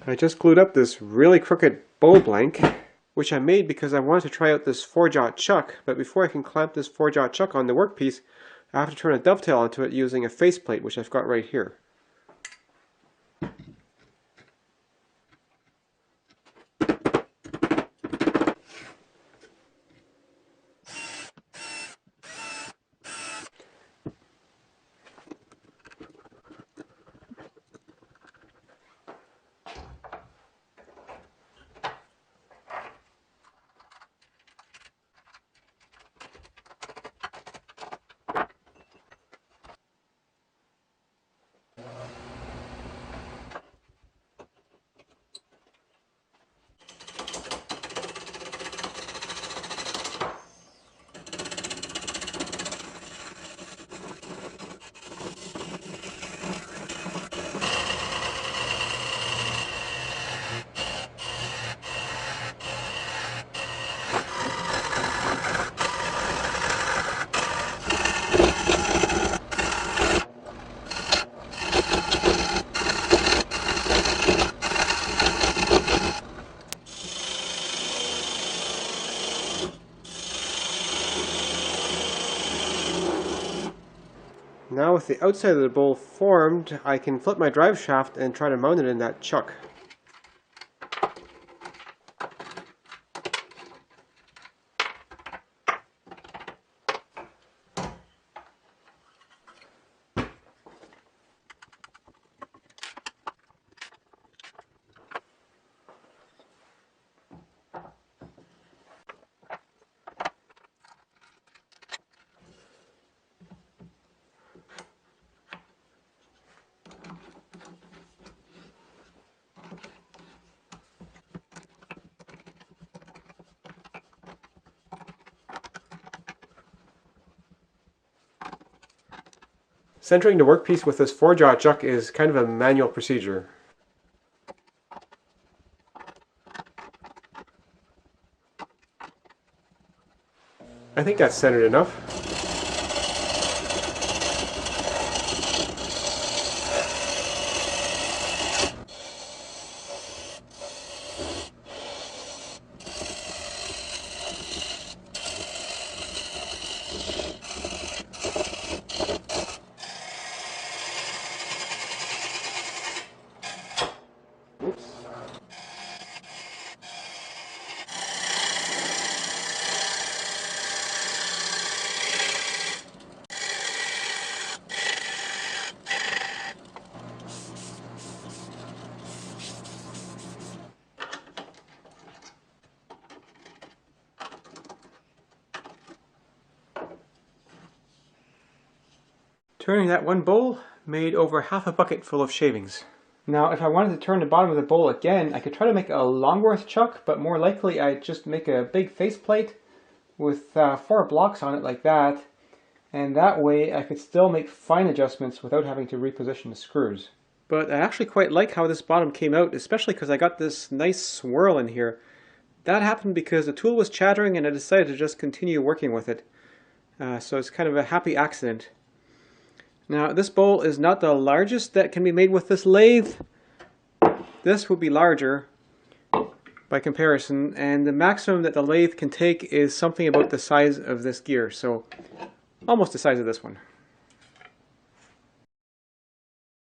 I just glued up this really crooked bowl blank, which I made because I wanted to try out this 4-jaw chuck, but before I can clamp this 4-jaw chuck on the workpiece, I have to turn a dovetail onto it using a faceplate, which I've got right here. Now with the outside of the bowl formed, I can flip my drive shaft and try to mount it in that chuck. Centering the workpiece with this 4-jaw chuck is kind of a manual procedure. I think that's centered enough. Oops. Turning that one bowl made over half a bucket full of shavings. Now if I wanted to turn the bottom of the bowl again, I could try to make a Longworth chuck, but more likely I'd just make a big faceplate with 4 blocks on it like that, and that way I could still make fine adjustments without having to reposition the screws. But I actually quite like how this bottom came out, especially because I got this nice swirl in here. That happened because the tool was chattering and I decided to just continue working with it. So it's kind of a happy accident. Now this bowl is not the largest that can be made with this lathe. This would be larger by comparison, and the maximum that the lathe can take is something about the size of this gear, so almost the size of this one.